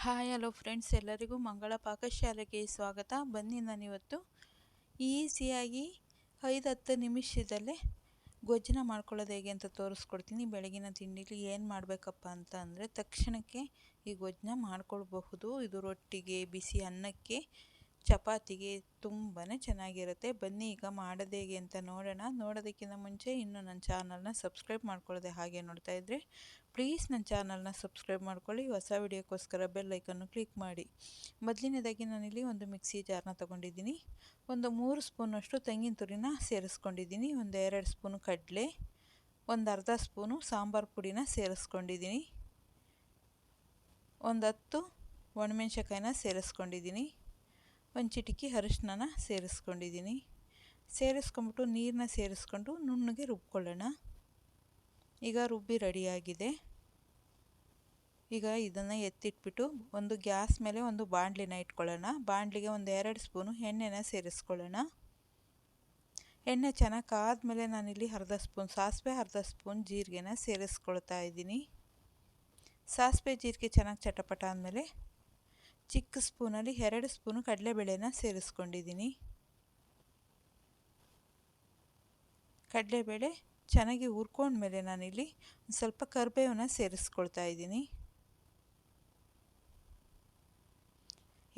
Hi hello friends, ಎಲ್ಲರಿಗೂ ಮಂಗಳ ಪಾಕಶಾಲೆಗೆ ಸ್ವಾಗತ. ಬನ್ನಿ, ನಾನಿವತ್ತು ಈಸಿಯಾಗಿ 5-10 ನಿಮಿಷದಲ್ಲೇ ಗೊಜ್ಜನ್ನ ಮಾಡ್ಕೊಳ್ಳೋದು ಹೇಗೆ ಅಂತ ತೋರಿಸ್ಕೊಡ್ತೀನಿ. ಬೆಳಗಿನ ತಿಂಡಿಲಿ ಏನು ಮಾಡಬೇಕಪ್ಪ ಅಂತ ಅಂದರೆ ತಕ್ಷಣಕ್ಕೆ ಈ ಗೊಜ್ಜನ್ನ ಮಾಡ್ಕೊಳ್ಬಹುದು. ಇದು ರೊಟ್ಟಿಗೆ, ಬಿಸಿ ಅನ್ನಕ್ಕೆ, ಚಪಾತಿಗೆ ತುಂಬಾ ಚೆನ್ನಾಗಿರುತ್ತೆ. ಬನ್ನಿ ಈಗ ಮಾಡೋದು ಹೇಗೆ ಅಂತ ನೋಡೋಣ. ನೋಡೋದಕ್ಕಿಂತ ಮುಂಚೆ ಇನ್ನೂ ನನ್ನ ಚಾನಲ್ನ ಸಬ್ಸ್ಕ್ರೈಬ್ ಮಾಡ್ಕೊಳ್ಳೋದೆ ಹಾಗೆ ನೋಡ್ತಾ ಇದ್ದರೆ ಪ್ಲೀಸ್ ನನ್ನ ಚಾನಲ್ನ ಸಬ್ಸ್ಕ್ರೈಬ್ ಮಾಡ್ಕೊಳ್ಳಿ. ಹೊಸ ವಿಡಿಯೋಕ್ಕೋಸ್ಕರ ಬೆಲ್ ಐಕನ್ನು ಕ್ಲಿಕ್ ಮಾಡಿ. ಮೊದಲನೇದಾಗಿ ನಾನಿಲ್ಲಿ ಒಂದು ಮಿಕ್ಸಿ ಜಾರ್ನ ತೊಗೊಂಡಿದ್ದೀನಿ. ಒಂದು 3 ಸ್ಪೂನಷ್ಟು ತೆಂಗಿನ ತುರಿನ ಸೇರಿಸ್ಕೊಂಡಿದ್ದೀನಿ. ಒಂದು 2 ಸ್ಪೂನು ಕಡಲೆ, ಒಂದು ಅರ್ಧ ಸ್ಪೂನು ಸಾಂಬಾರು ಪುಡಿನ ಸೇರಿಸ್ಕೊಂಡಿದ್ದೀನಿ. ಒಂದು 10 ಒಣಮೆಣ್ಸಿನ್ಕಾಯಿನ ಸೇರಿಸ್ಕೊಂಡಿದ್ದೀನಿ. ಒಂದು ಚಿಟಿಕೆ ಅರಿಶಿನ ಸೇರಿಸ್ಕೊಂಡಿದ್ದೀನಿ. ಸೇರಿಸ್ಕೊಂಬಿಟ್ಟು ನೀರನ್ನ ಸೇರಿಸ್ಕೊಂಡು ನುಣ್ಣಗೆ ರುಬ್ಕೊಳ್ಳೋಣ. ಈಗ ರುಬ್ಬಿ ರೆಡಿಯಾಗಿದೆ. ಈಗ ಇದನ್ನು ಎತ್ತಿಟ್ಬಿಟ್ಟು ಒಂದು ಗ್ಯಾಸ್ ಮೇಲೆ ಒಂದು ಬಾಣಲಿನ ಇಟ್ಕೊಳ್ಳೋಣ. ಬಾಣಲಿಗೆ ಒಂದು 2 ಸ್ಪೂನು ಎಣ್ಣೆನ ಸೇರಿಸ್ಕೊಳ್ಳೋಣ. ಎಣ್ಣೆ ಚೆನ್ನಾಗಿ ಕಾದ್ಮೇಲೆ ನಾನಿಲ್ಲಿ ಅರ್ಧ ಸ್ಪೂನ್ ಸಾಸಿವೆ, ಅರ್ಧ ಸ್ಪೂನ್ ಜೀರಿಗೆನ ಸೇರಿಸ್ಕೊಳ್ತಾ ಇದ್ದೀನಿ. ಸಾಸಿವೆ ಜೀರಿಗೆ ಚೆನ್ನಾಗಿ ಚಟಪಟ ಆದಮೇಲೆ ಚಿಕ್ಕ ಸ್ಪೂನಲ್ಲಿ 2 ಸ್ಪೂನು ಕಡಲೆಬೇಳೆನ ಸೇರಿಸ್ಕೊಂಡಿದ್ದೀನಿ. ಕಡಲೆಬೇಳೆ ಚೆನ್ನಾಗಿ ಹುರ್ಕೊಂಡ್ಮೇಲೆ ನಾನಿಲ್ಲಿ ಒಂದು ಸ್ವಲ್ಪ ಕರಿಬೇವನ್ನ ಸೇರಿಸ್ಕೊಳ್ತಾ ಇದ್ದೀನಿ.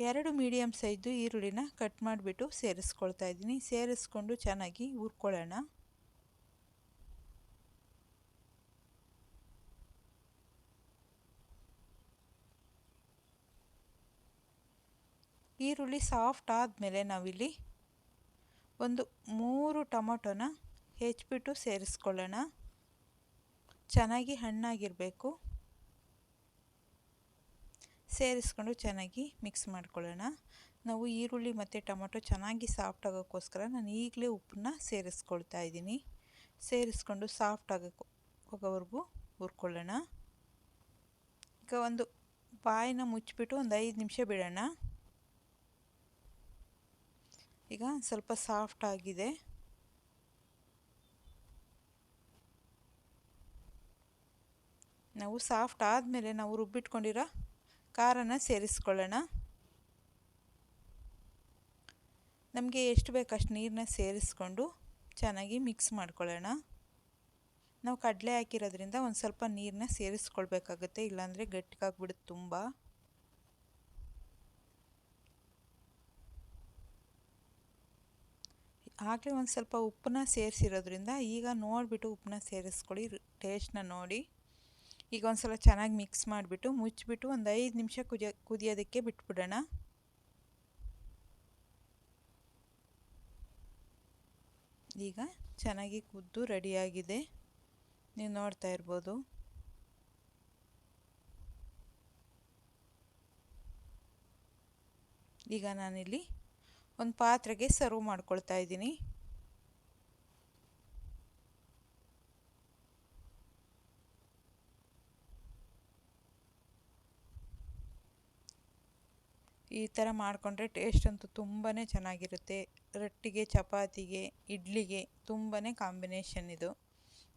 2 ಮೀಡಿಯಮ್ ಸೈಜು ಈರುಳ್ಳಿನ ಕಟ್ ಮಾಡಿಬಿಟ್ಟು ಸೇರಿಸ್ಕೊಳ್ತಾ ಇದ್ದೀನಿ. ಸೇರಿಸ್ಕೊಂಡು ಚೆನ್ನಾಗಿ ಹುರ್ಕೊಳ್ಳೋಣ. ಈರುಳ್ಳಿ ಸಾಫ್ಟ್ ಆದಮೇಲೆ ನಾವಿಲ್ಲಿ ಒಂದು 3 ಟೊಮೊಟೊನ ಹೆಚ್ಚಿಬಿಟ್ಟು ಸೇರಿಸ್ಕೊಳ್ಳೋಣ. ಚೆನ್ನಾಗಿ ಹಣ್ಣಾಗಿರಬೇಕು. ಸೇರಿಸ್ಕೊಂಡು ಚೆನ್ನಾಗಿ ಮಿಕ್ಸ್ ಮಾಡ್ಕೊಳ್ಳೋಣ. ನಾವು ಈರುಳ್ಳಿ ಮತ್ತು ಟೊಮೊಟೊ ಚೆನ್ನಾಗಿ ಸಾಫ್ಟ್ ಆಗೋಕ್ಕೋಸ್ಕರ ನಾನು ಈಗಲೇ ಉಪ್ಪನ್ನ ಸೇರಿಸ್ಕೊಳ್ತಾ ಇದ್ದೀನಿ. ಸೇರಿಸ್ಕೊಂಡು ಸಾಫ್ಟ್ ಹೋಗೋವರೆಗೂ ಹುರ್ಕೊಳ್ಳೋಣ. ಈಗ ಒಂದು ಬಾಯಿನ ಮುಚ್ಚಿಬಿಟ್ಟು ಒಂದು 5 ನಿಮಿಷ ಬಿಡೋಣ. ಈಗ ಸ್ವಲ್ಪ ಸಾಫ್ಟ್ ಆಗಿದೆ. ನಾವು ಸಾಫ್ಟ್ ಆದಮೇಲೆ ನಾವು ರುಬ್ಬಿಟ್ಕೊಂಡಿರೋ ಖಾರನ ಸೇರಿಸ್ಕೊಳ್ಳೋಣ. ನಮಗೆ ಎಷ್ಟು ಬೇಕಷ್ಟು ನೀರನ್ನ ಸೇರಿಸ್ಕೊಂಡು ಚೆನ್ನಾಗಿ ಮಿಕ್ಸ್ ಮಾಡ್ಕೊಳ್ಳೋಣ. ನಾವು ಕಡಲೆ ಹಾಕಿರೋದ್ರಿಂದ ಒಂದು ಸ್ವಲ್ಪ ನೀರನ್ನ ಸೇರಿಸ್ಕೊಳ್ಬೇಕಾಗುತ್ತೆ, ಇಲ್ಲಾಂದರೆ ಗಟ್ಟಿಗಾಗ್ಬಿಡುತ್ತೆ ತುಂಬ. ಆಗಲೇ ಒಂದು ಸ್ವಲ್ಪ ಉಪ್ಪನ್ನ ಸೇರಿಸಿರೋದ್ರಿಂದ ಈಗ ನೋಡಿಬಿಟ್ಟು ಉಪ್ಪನ್ನ ಸೇರಿಸ್ಕೊಳ್ಳಿ, ಟೇಸ್ಟ್ನ ನೋಡಿ. ಈಗ ಒಂದು ಸಲ ಚೆನ್ನಾಗಿ ಮಿಕ್ಸ್ ಮಾಡಿಬಿಟ್ಟು ಮುಚ್ಚಿಬಿಟ್ಟು ಒಂದು 5 ನಿಮಿಷ ಕುದಿಯೋದಕ್ಕೆ ಬಿಟ್ಬಿಡೋಣ. ಈಗ ಚೆನ್ನಾಗಿ ಕುದ್ದು ರೆಡಿಯಾಗಿದೆ, ನೀವು ನೋಡ್ತಾ ಇರ್ಬೋದು. ಈಗ ನಾನಿಲ್ಲಿ ಒಂದು ಪಾತ್ರೆಗೆ ಸರ್ವ್ ಮಾಡ್ಕೊಳ್ತಾ ಇದ್ದೀನಿ. ಈ ಥರ ಮಾಡಿಕೊಂಡ್ರೆ ಟೇಸ್ಟ್ ಅಂತೂ ತುಂಬಾ ಚೆನ್ನಾಗಿರುತ್ತೆ. ರೊಟ್ಟಿಗೆ, ಚಪಾತಿಗೆ, ಇಡ್ಲಿಗೆ ತುಂಬಾ ಕಾಂಬಿನೇಷನ್ ಇದು.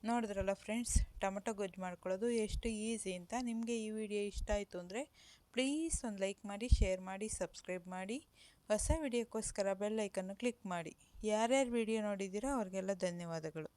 ನೋಡಿದ್ರಲ್ಲ ಫ್ರೆಂಡ್ಸ್, ಟೊಮೊಟೊ ಗೊಜ್ಜು ಮಾಡ್ಕೊಳ್ಳೋದು ಎಷ್ಟು ಈಸಿ ಅಂತ. ನಿಮಗೆ ಈ ವಿಡಿಯೋ ಇಷ್ಟ ಆಯಿತು ಅಂದರೆ ಪ್ಲೀಸ್ ಒಂದು ಲೈಕ್ ಮಾಡಿ, ಶೇರ್ ಮಾಡಿ, ಸಬ್ಸ್ಕ್ರೈಬ್ ಮಾಡಿ. ಹೊಸ ವಿಡಿಯೋಕ್ಕೋಸ್ಕರ ಬೆಲ್ ಐಕನ್ನು ಕ್ಲಿಕ್ ಮಾಡಿ. ಯಾರ್ಯಾರು ವಿಡಿಯೋ ನೋಡಿದ್ದೀರೋ ಅವ್ರಿಗೆಲ್ಲ ಧನ್ಯವಾದಗಳು.